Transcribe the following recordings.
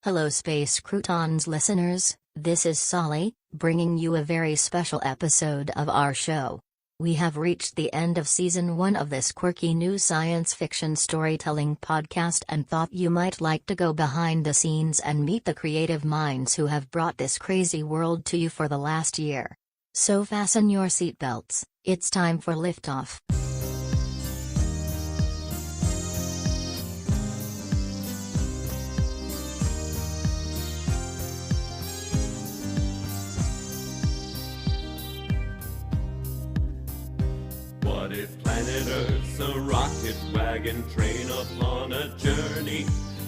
Hello Space Croutons listeners, this is SALI, bringing you a very special episode of our show. We have reached the end of Season 1 of this quirky new science fiction storytelling podcast and thought you might like to go behind the scenes and meet the creative minds who have brought this crazy world to you for the last year. So fasten your seatbelts, it's time for liftoff. What if planet Earth's a rocket wagon train upon a journey?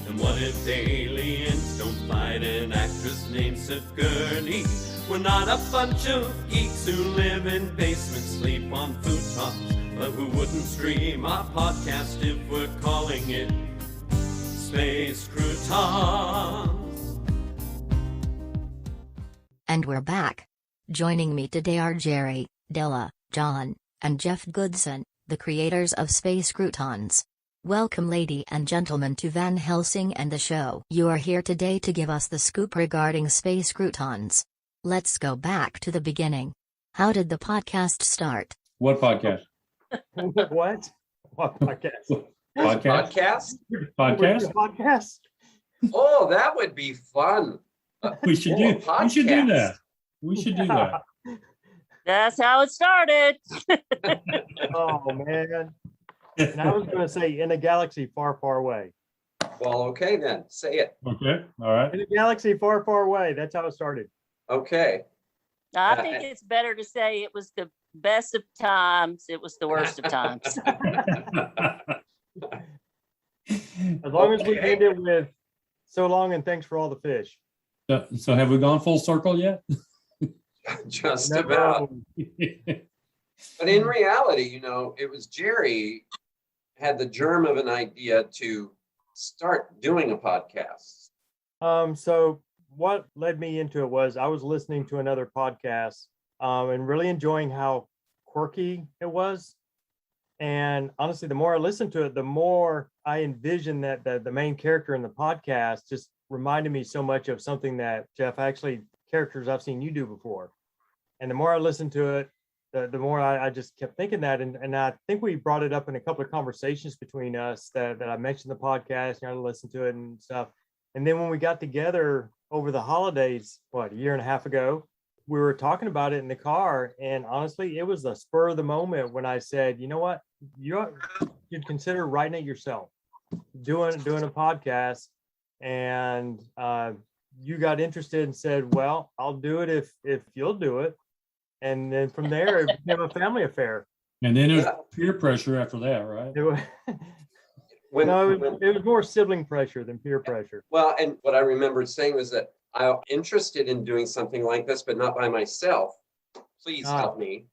And what if aliens don't fight an actress named Sigourney? We're not a bunch of geeks who live in basements, sleep on futons, but who wouldn't stream our podcast if we're calling it Space Croutons. And we're back. Joining me today are Jerry, Della, John, and Jeff Goodson, the creators of Space Croutons. Welcome ladies and gentlemen to Van Helsing and the show. You are here today to give us the scoop regarding Space Croutons. Let's go back to the beginning. How did the podcast start? What podcast? What? What podcast? Podcast? Podcast? Podcast? Oh, that would be fun. We should do that. We should do that. That's how it started. Oh, man. And I was going to say, in a galaxy far, far away. Well, okay then. Say it. Okay. All right. In a galaxy far, far away. That's how it started. Okay. I think it's better to say it was the best of times. It was the worst of times. As long as we end it with so long and thanks for all the fish. So have we gone full circle yet? Just Never. about. But in reality, it was Jerry had the germ of an idea to start doing a podcast. So what led me into it was I was listening to another podcast and really enjoying how quirky it was. And honestly, the more I listened to it, the more I envisioned that the main character in the podcast just reminded me so much of something that, Jeff, actually characters I've seen you do before. And the more I listened to it, the more I just kept thinking that. And I think we brought it up in a couple of conversations between us that I mentioned the podcast, and I listened to it and stuff. And then when we got together over the holidays, a year and a half ago, we were talking about it in the car. And honestly, it was the spur of the moment when I said, you know what, you should consider writing it yourself, doing a podcast. And you got interested and said, well, I'll do it if you'll do it. And then from there, it became a family affair. And then there's peer pressure after that, right? It was more sibling pressure than peer pressure. Well, and what I remember saying was that I'm interested in doing something like this, but not by myself. Please help me.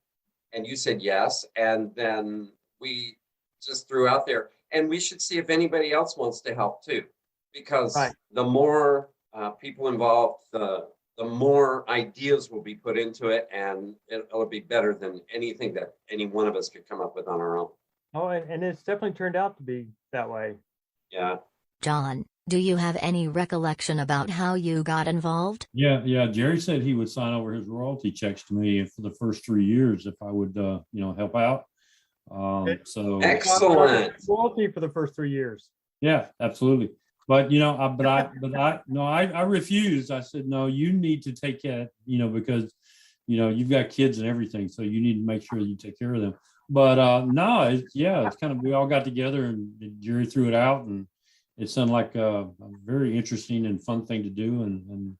And you said yes. And then we just threw out there, and we should see if anybody else wants to help too. Because the more people involved, the more ideas will be put into it, and it'll be better than anything that any one of us could come up with on our own. Oh, and it's definitely turned out to be that way. Yeah. John, do you have any recollection about how you got involved? Yeah. Jerry said he would sign over his royalty checks to me for the first 3 years if I would, help out. So excellent. Royalty for the first 3 years. Yeah, absolutely. But I refused. I said, no, you need to take care, because you've got kids and everything, so you need to make sure you take care of them. But it's kind of, we all got together and Jerry threw it out, and it sounded like a very interesting and fun thing to do, and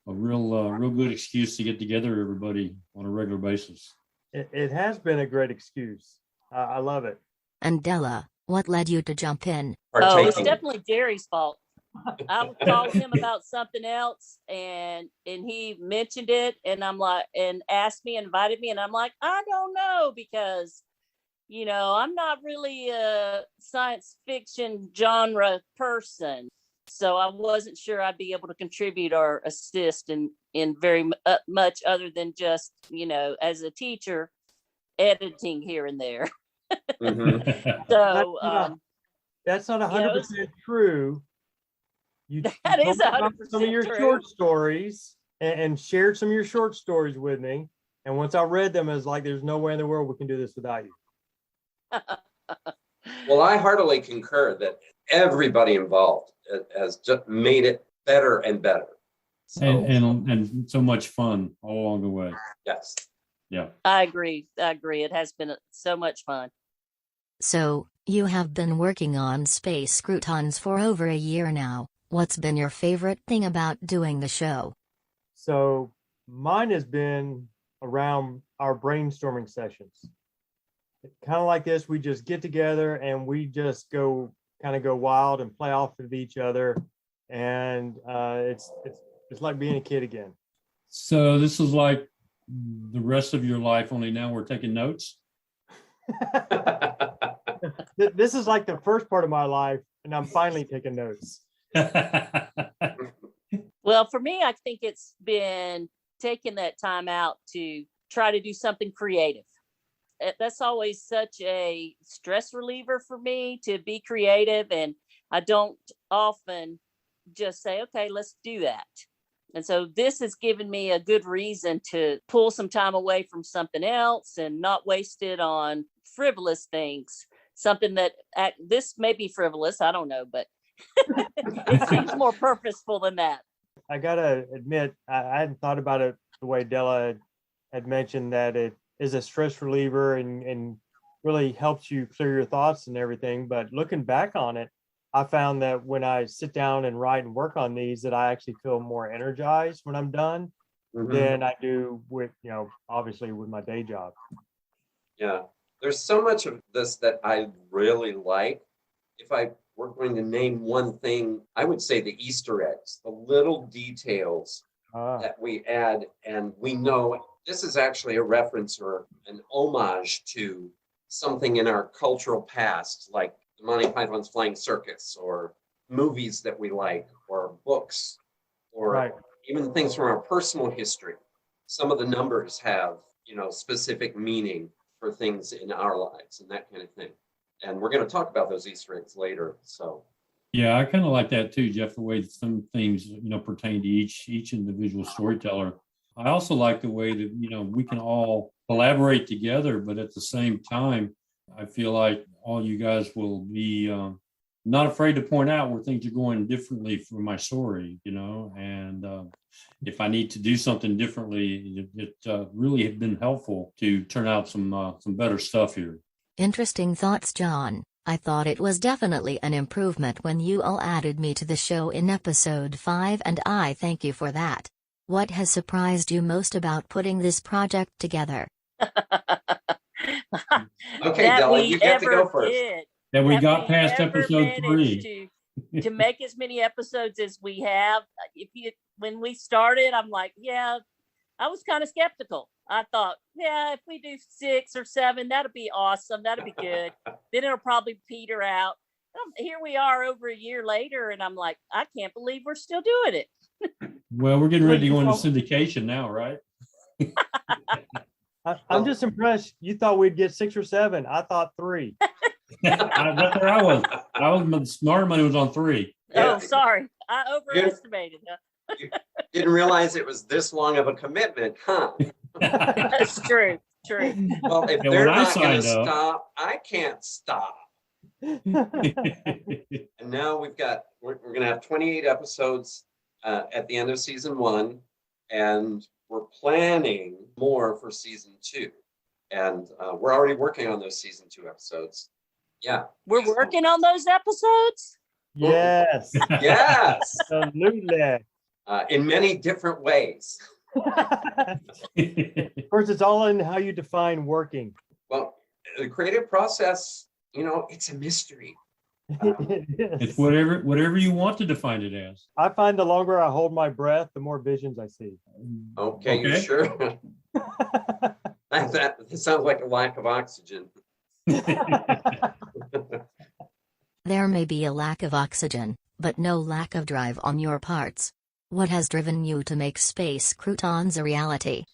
a real good excuse to get together everybody on a regular basis. It has been a great excuse. I love it. And Della, what led you to jump in? Oh, it's definitely Jerry's fault. I called him about something else, and he mentioned it, and I'm like, and asked me, invited me, and I'm like, I don't know, because I'm not really a science fiction genre person, so I wasn't sure I'd be able to contribute or assist in very much other than just as a teacher, editing here and there. Mm-hmm. So that's not 100% true. You That told is me about 100% some of your true. short stories and shared some of your short stories with me. And once I read them, I was like, there's no way in the world we can do this without you. Well, I heartily concur that everybody involved has just made it better and better. So, and so much fun all along the way. yes. Yeah. I agree. It has been so much fun. So, you have been working on Space Croutons for over a year now. What's been your favorite thing about doing the show? So mine has been around our brainstorming sessions. Kind of like this, we just get together and we just go wild and play off of each other. And it's like being a kid again. So this is like the rest of your life, only now we're taking notes. This is like the first part of my life, and I'm finally taking notes. Well, for me, I think it's been taking that time out to try to do something creative. That's always such a stress reliever for me, to be creative. And I don't often just say, okay, let's do that. And so this has given me a good reason to pull some time away from something else and not waste it on frivolous things. Something that this may be frivolous, I don't know, but it seems more purposeful than that. I gotta admit, I hadn't thought about it the way Della had mentioned, that it is a stress reliever and really helps you clear your thoughts and everything. But looking back on it, I found that when I sit down and write and work on these, that I actually feel more energized when I'm done than I do with, obviously with my day job. Yeah. There's so much of this that I really like. If I were going to name one thing, I would say the Easter eggs, the little details that we add. And we know this is actually a reference or an homage to something in our cultural past, like the Monty Python's Flying Circus, or movies that we like, or books, or even things from our personal history. Some of the numbers have, specific meaning for things in our lives and that kind of thing. And we're going to talk about those Easter eggs later. So, yeah, I kind of like that too, Jeff, the way some things, pertain to each individual storyteller. I also like the way that, we can all collaborate together, but at the same time, I feel like all you guys will be not afraid to point out where things are going differently for my story, and if I need to do something differently, it really has been helpful to turn out some better stuff here. Interesting thoughts, John. I thought it was definitely an improvement when you all added me to the show in episode 5, and I thank you for that. What has surprised you most about putting this project together? Okay, Della, you get to go first. That we got past episode 3. To make as many episodes as we have. When we started, I'm like, yeah, I was kind of skeptical. I thought, yeah, if we do 6 or 7, that'll be awesome. That'll be good. Then it'll probably peter out. Here we are over a year later, and I'm like, I can't believe we're still doing it. Well, we're getting ready to go into syndication now, right? I'm just impressed. You thought we'd get 6 or 7. I thought 3. That's where I was. The smarter money was on 3. Oh, sorry. I overestimated. You didn't realize it was this long of a commitment, huh? That's true. Well, if they're not going to stop, I can't stop. And now we're going to have 28 episodes at the end of season 1, and we're planning more for season 2. And we're already working on those season 2 episodes. Yeah. We're working on those episodes? Yes. Yes. Absolutely. In many different ways. Of course, it's all in how you define working. Well, the creative process, it's a mystery. It's whatever you want to define it as. I find the longer I hold my breath, the more visions I see. Okay. You sure? That sounds like a lack of oxygen. There may be a lack of oxygen, but no lack of drive on your parts. What has driven you to make Space Croutons a reality?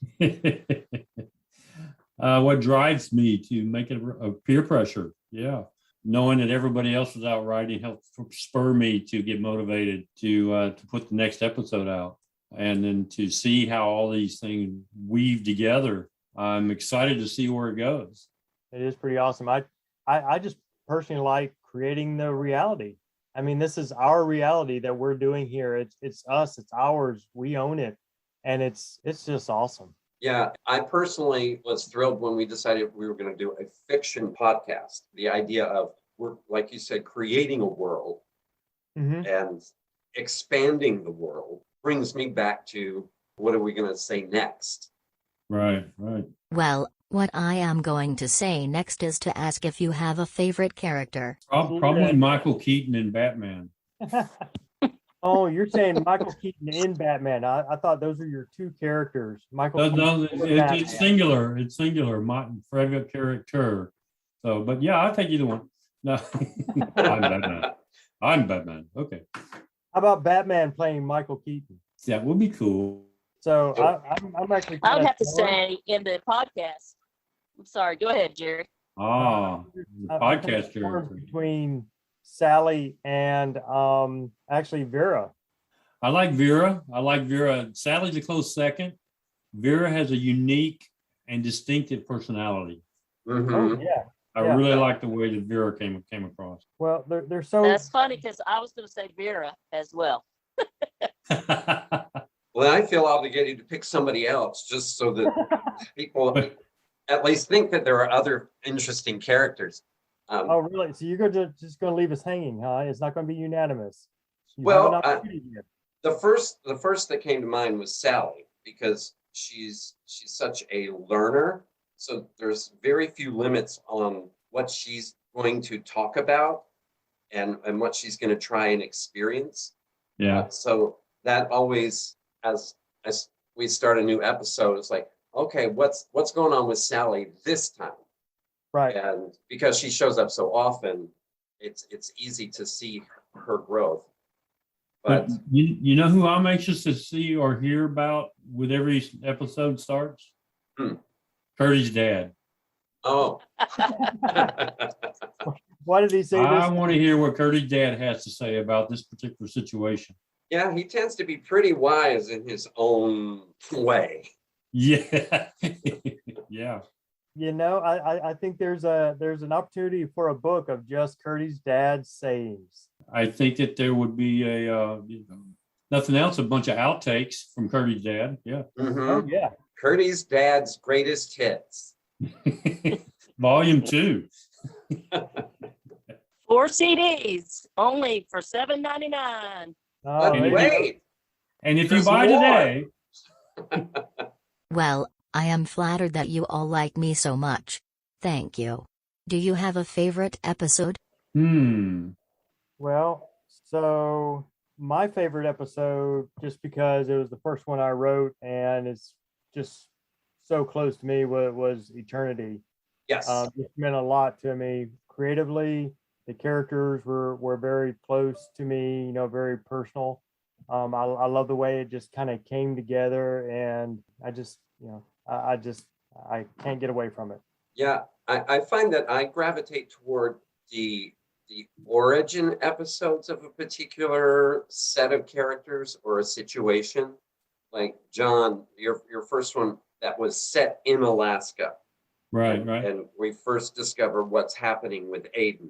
What drives me to make it a peer pressure? Yeah. knowing that everybody else was out writing helped spur me to get motivated to put the next episode out. And then to see how all these things weave together, I'm excited to see where it goes. It is pretty awesome. I just personally like creating the reality. I mean, this is our reality that we're doing here. It's us, it's ours. We own it. And it's just awesome. Yeah, I personally was thrilled when we decided we were going to do a fiction podcast. The idea of, we're, like you said, creating a world and expanding the world brings me back to, what are we going to say next? Right. Well, what I am going to say next is to ask if you have a favorite character. Probably Michael Keaton in Batman. Oh, you're saying Michael Keaton in Batman. I thought those were your two characters. Michael No, Keaton in Batman. it's singular. It's singular. My favorite character. So, but yeah, I'll take either one. No, I'm Batman. Okay. How about Batman playing Michael Keaton? That would be cool. So I'm actually. I would have to say in the podcast. I'm sorry. Go ahead, Jerry. The podcast character. Between SALI and actually Vera. I like Vera. Sally's a close second. Vera has a unique and distinctive personality. Oh, yeah. I really like the way that Vera came across. Well, they're so. That's funny because I was going to say Vera as well. Well, I feel obligated to pick somebody else just so that people at least think that there are other interesting characters. Oh, really? So you're just going to leave us hanging, huh? It's not going to be unanimous. Well, the first that came to mind was Sally, because she's such a learner. So there's very few limits on what she's going to talk about and what she's going to try and experience. Yeah. So that always, as we start a new episode, it's like, okay, what's going on with Sally this time? Right. And because she shows up so often, it's easy to see her growth. But you know who I'm anxious to see or hear about with every episode starts? Curdy's dad. Oh. Why did he say this? I want to hear what Curdy's dad has to say about this particular situation. Yeah, he tends to be pretty wise in his own way. Yeah. Yeah. You know, I think there's an opportunity for a book of just Curdy's dad's sayings. I think that there would be nothing else, a bunch of outtakes from Curdy's dad. Yeah. Oh, yeah. Curdy's dad's greatest hits. Volume 2. 4 CDs only for $7.99. But wait. And if you There's buy more. today. Well, I am flattered that you all like me so much. Thank you. Do you have a favorite episode? Well, so my favorite episode, just because it was the first one I wrote and it's just so close to me, was Eternity. Yes. It meant a lot to me creatively. The characters were very close to me, you know, very personal. I love the way it just kind of came together, and I just, you know, I can't get away from it. Yeah, I find that I gravitate toward the origin episodes of a particular set of characters or a situation. Like John, your first one that was set in Alaska. Right. And we first discover what's happening with Aiden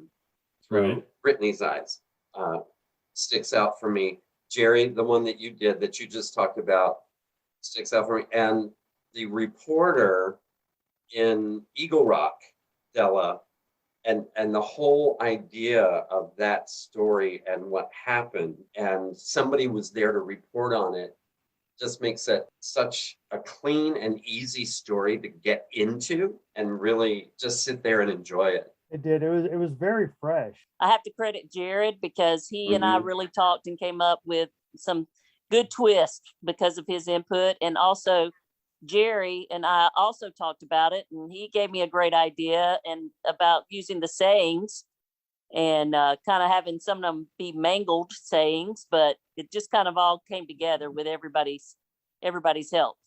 through Brittany's eyes. Sticks out for me. Jerry, the one that you did that you just talked about, sticks out for me. And the reporter in Eagle Rock, Della, and the whole idea of that story and what happened, and somebody was there to report on it, just makes it such a clean and easy story to get into and really just sit there and enjoy it. It did. It was very fresh. I have to credit Jared because he and I really talked and came up with some good twists because of his input. And also Jerry and I also talked about it, and he gave me a great idea and about using the sayings and kind of having some of them be mangled sayings, but it just kind of all came together with everybody's help.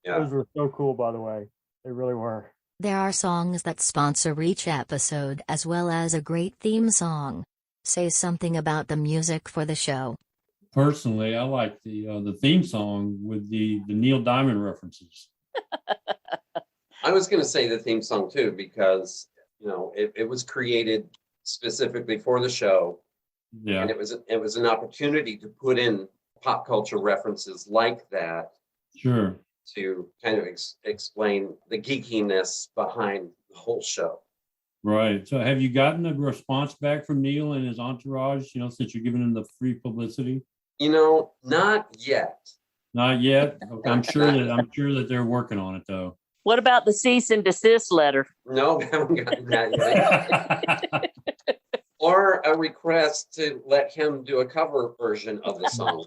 Yeah. Those were so cool, by the way. They really were. There are songs that sponsor each episode as well as a great theme song. Say something about the music for the show. Personally, I like the theme song with the Neil Diamond references. I was going to say the theme song too, because, you know, it was created specifically for the show. Yeah. And it was an opportunity to put in pop culture references like that. Sure. To kind of explain the geekiness behind the whole show. Right. So have you gotten a response back from Neil and his entourage, you know, since you're giving him the free publicity? You know, not yet. Not yet. Okay. I'm sure that they're working on it though. What about the cease and desist letter? No, haven't gotten that yet. Or a request to let him do a cover version of the song.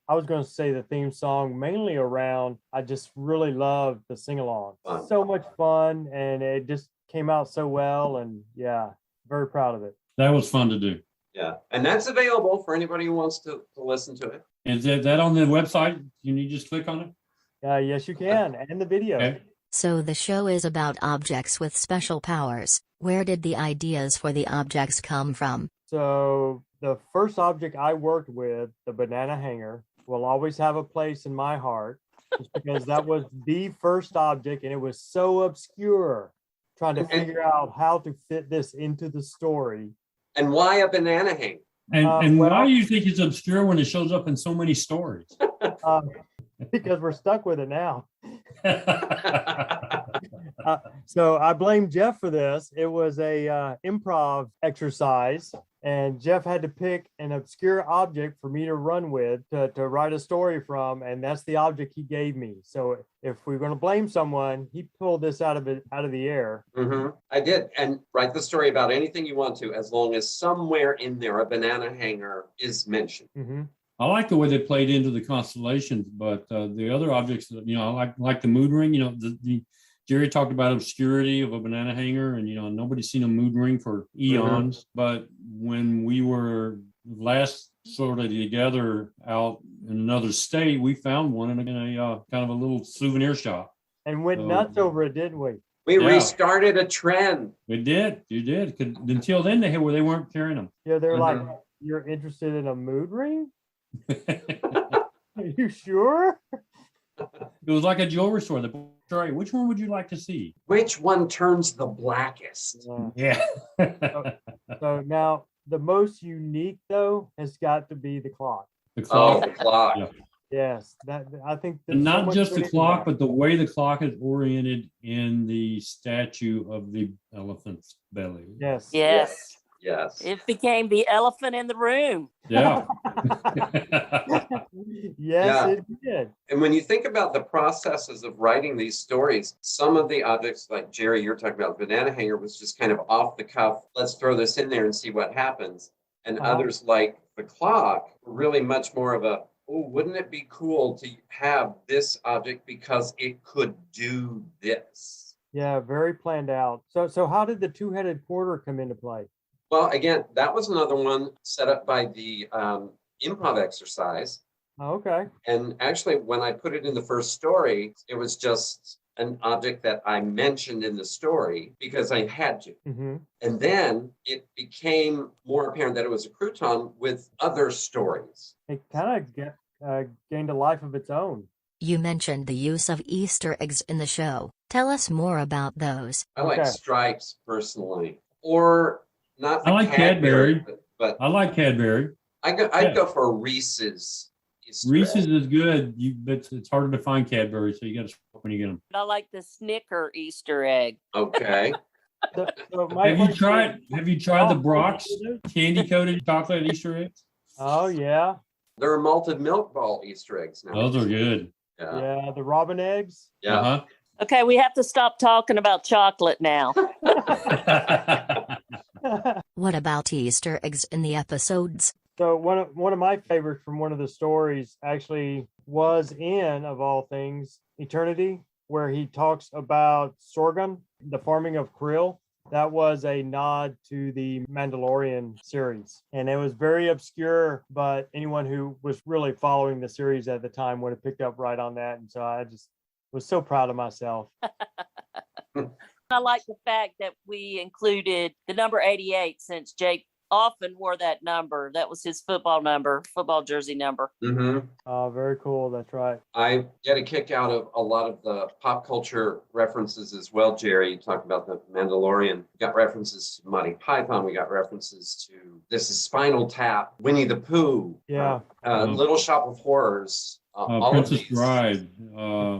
I was going to say the theme song mainly around, I just really loved the sing-along. So much fun, and it just came out so well, and yeah, very proud of it. That was fun to do. Yeah, and that's available for anybody who wants to listen to it. Is that on the website? You need to just click on it? Yes, you can, and the video. Okay. So the show is about objects with special powers. Where did the ideas for the objects come from? So the first object I worked with, the banana hanger, will always have a place in my heart, just because that was the first object and it was so obscure, trying to figure out how to fit this into the story. And why a banana hanger? And why do you think it's obscure when it shows up in so many stories? Because we're stuck with it now. So I blame Jeff for this. It was a improv exercise, and Jeff had to pick an obscure object for me to run with to write a story from, and that's the object he gave me. So if we're going to blame someone, he pulled this out of the air. Mm-hmm. I did, and write the story about anything you want to, as long as somewhere in there a banana hanger is mentioned. Mm-hmm. I like the way they played into the constellations, but the other objects, you know, I like the mood ring. You know, the Jerry talked about obscurity of a banana hanger, and you know, nobody's seen a mood ring for eons. Mm-hmm. But when we were last sort of together out in another state, we found one in a kind of a little souvenir shop, and went nuts over it, didn't we? We restarted a trend. We did. You did. Until then, they weren't carrying them. Yeah, they're like, "You're interested in a mood ring? Are you sure?" It was like a jewelry store. Sorry, which one would you like to see? Which one turns the blackest? Yeah. So now the most unique though has got to be the clock. The clock. Oh, the clock. Yeah. Yes, that I think. And not just the clock, but the way the clock is oriented in the statue of the elephant's belly. Yes. Yes. Yes. It became the elephant in the room. Yeah. Yes, it did. And when you think about the processes of writing these stories, some of the objects, like Jerry, you're talking about, the banana hanger was just kind of off the cuff. Let's throw this in there and see what happens. And others, like the clock, were really much more of a, oh, wouldn't it be cool to have this object because it could do this? Yeah, very planned out. So how did the two-headed porter come into play? Well, again, that was another one set up by the improv exercise. Oh, okay. And actually, when I put it in the first story, it was just an object that I mentioned in the story because I had to. Mm-hmm. And then it became more apparent that it was a crouton with other stories. It kind of gained a life of its own. You mentioned the use of Easter eggs in the show. Tell us more about those. I like stripes personally, or not. I like Cadbury, but I like Cadbury. I'd go for Reese's. Reese's is good, but it's harder to find Cadbury, so you got to stop when you get them. I like the Snicker Easter egg. Okay. Have you tried the Brock's candy coated chocolate Easter eggs? Oh yeah. There are malted milk ball Easter eggs now. Those are good. Yeah, the robin eggs. Yeah. Uh-huh. Okay, we have to stop talking about chocolate now. What about Easter eggs in the episodes? So one of my favorites from one of the stories actually was in, of all things, Eternity, where he talks about sorghum, the farming of krill. That was a nod to the Mandalorian series. And it was very obscure, but anyone who was really following the series at the time would have picked up right on that. And so I just was so proud of myself. I like the fact that we included the number 88 since Jake often wore that number. That was his football jersey number. Mm-hmm. Oh, very cool. That's right. I get a kick out of a lot of the pop culture references as well, Jerry. You talked about the Mandalorian. We got references to Monty Python. We got references to This is Spinal Tap, Winnie the Pooh, Yeah. Little Shop of Horrors. All Princess of these. Bride.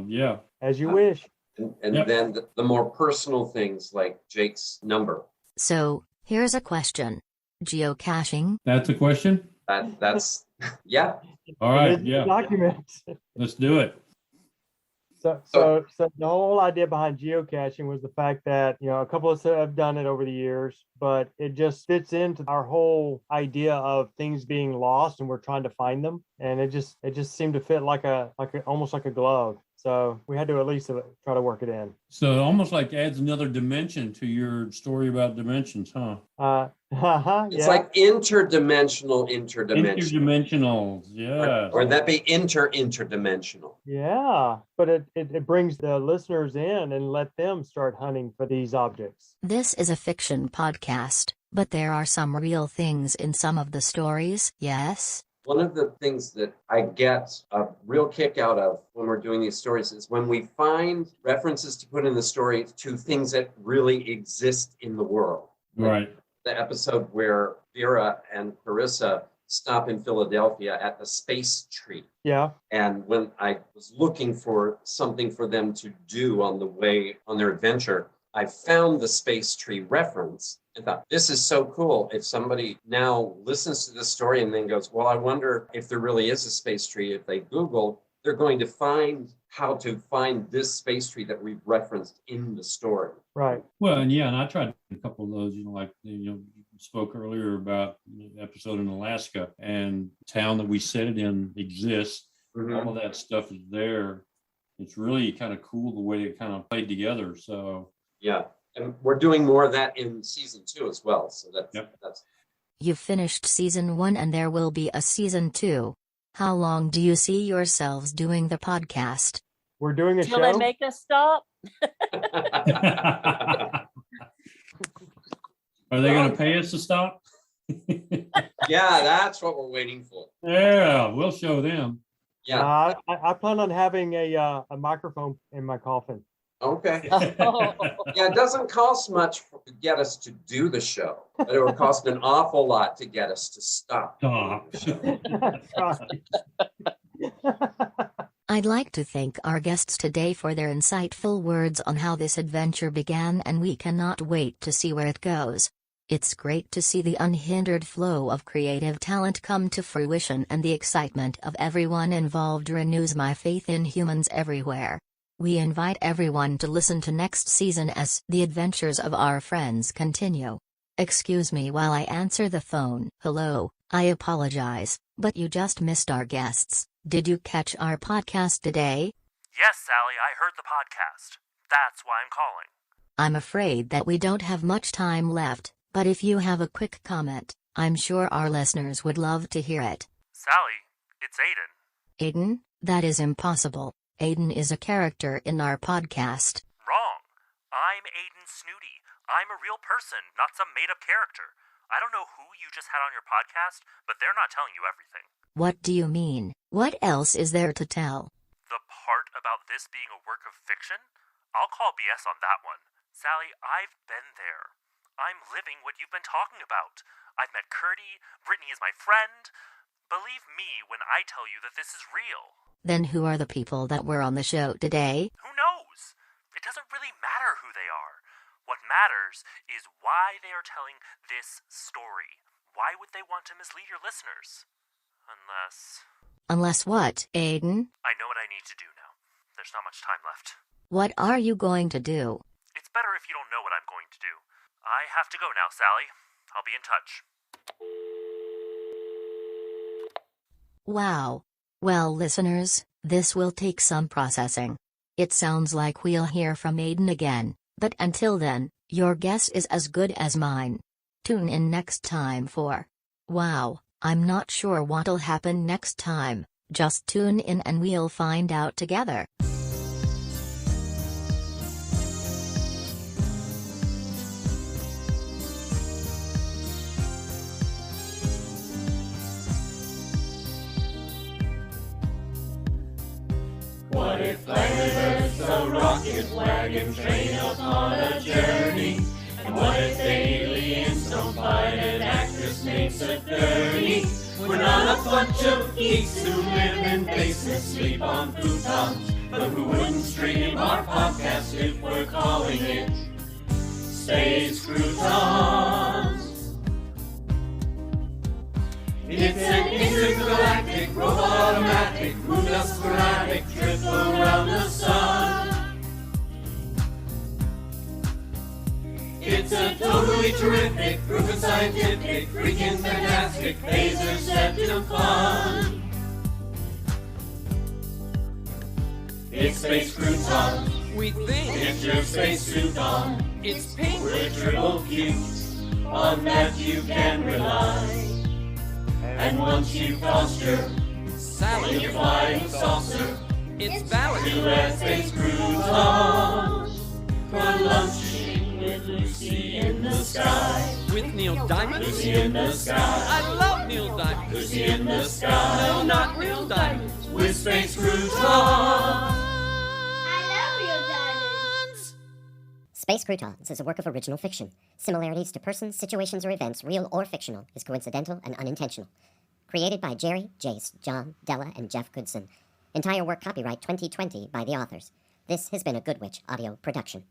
Yeah. As you wish. And Yep. then the more personal things like Jake's number. So, here's a question. Geocaching? That's a question? That's yeah. All right. It is Yeah. a document. Let's do it. So the whole idea behind geocaching was the fact that, a couple of us have done it over the years, but it just fits into our whole idea of things being lost and we're trying to find them. And it just seemed to fit almost like a glove. So we had to at least try to work it in. So it almost like adds another dimension to your story about dimensions, huh? It's like interdimensional. Interdimensional, yeah. Or that be interdimensional. Yeah, but it brings the listeners in and let them start hunting for these objects. This is a fiction podcast, but there are some real things in some of the stories, yes? One of the things that I get a real kick out of when we're doing these stories is when we find references to put in the story to things that really exist in the world. Right. The episode where Vera and Clarissa stop in Philadelphia at the Space Tree. Yeah. And when I was looking for something for them to do on the way on their adventure, I found the Space Tree reference and thought, this is so cool. If somebody now listens to this story and then goes, well, I wonder if there really is a space tree. If they Google, they're going to find how to find this space tree that we've referenced in the story. Right. Well, and I tried a couple of those, you spoke earlier about the episode in Alaska and the town that we set it in exists. Mm-hmm. All of that stuff is there. It's really kind of cool the way it kind of played together. So yeah. And we're doing more of that in season 2 as well. So that's. You've finished season 1 and there will be a season 2. How long do you see yourselves doing the podcast? We're doing a Till show. they make us stop. are they going to pay us to stop? Yeah, that's what we're waiting for. Yeah, we'll show them. Yeah. I plan on having a microphone in my coffin. Okay. Oh. Yeah, it doesn't cost much to get us to do the show, but it will cost an awful lot to get us to stop. Stop. doing the show. I'd like to thank our guests today for their insightful words on how this adventure began, and we cannot wait to see where it goes. It's great to see the unhindered flow of creative talent come to fruition, and the excitement of everyone involved renews my faith in humans everywhere. We invite everyone to listen to next season as the adventures of our friends continue. Excuse me while I answer the phone. Hello, I apologize, but you just missed our guests. Did you catch our podcast today? Yes, Sally, I heard the podcast. That's why I'm calling. I'm afraid that we don't have much time left, but if you have a quick comment, I'm sure our listeners would love to hear it. Sally, it's Aiden. Aiden? That is impossible. Aiden is a character in our podcast. Wrong. I'm Aiden Snooty. I'm a real person, not some made-up character. I don't know who you just had on your podcast, but they're not telling you everything. What do you mean? What else is there to tell? The part about this being a work of fiction? I'll call BS on that one. Sally, I've been there. I'm living what you've been talking about. I've met Curdy. Brittany is my friend. Believe me when I tell you that this is real. Then who are the people that were on the show today? Who knows? It doesn't really matter who they are. What matters is why they are telling this story. Why would they want to mislead your listeners? Unless what, Aiden? I know what I need to do now. There's not much time left. What are you going to do? It's better if you don't know what I'm going to do. I have to go now, Sally. I'll be in touch. Wow. Well, listeners, this will take some processing. It sounds like we'll hear from Aiden again, but until then, your guess is as good as mine. Tune in next time for... Wow, I'm not sure what'll happen next time. Just tune in and we'll find out together. If planet Earth's a rocket wagon train upon a journey, and what if aliens don't find an actress named Sigourney? We're not a bunch of geeks who live in basements, sleep on croutons, but who wouldn't stream our podcast if we're calling it Space Croutons. It's an intergalactic, robot-o-matic, moon-dust-sporadic trip around the sun. It's a totally terrific, proven scientific, freaking fantastic, phaser septum fun. It's Space Croutons. We think Get your spacesuit on. it's pink. We're triple cute. On that you can rely. And once you've tossed your Sally, your flying saucer it's valid. to at Space Croutons for lunching with Lucy in the sky. With Neil Diamond. Lucy in the sky. I love Neil Diamond. Lucy in the sky. No, not real diamonds. With Space Croutons. Space Croutons is a work of original fiction. Similarities to persons, situations, or events, real or fictional, is coincidental and unintentional. Created by Jerry, Jace, John, Della, and Jeff Goodson. Entire work copyright 2020 by the authors. This has been a Good Witch audio production.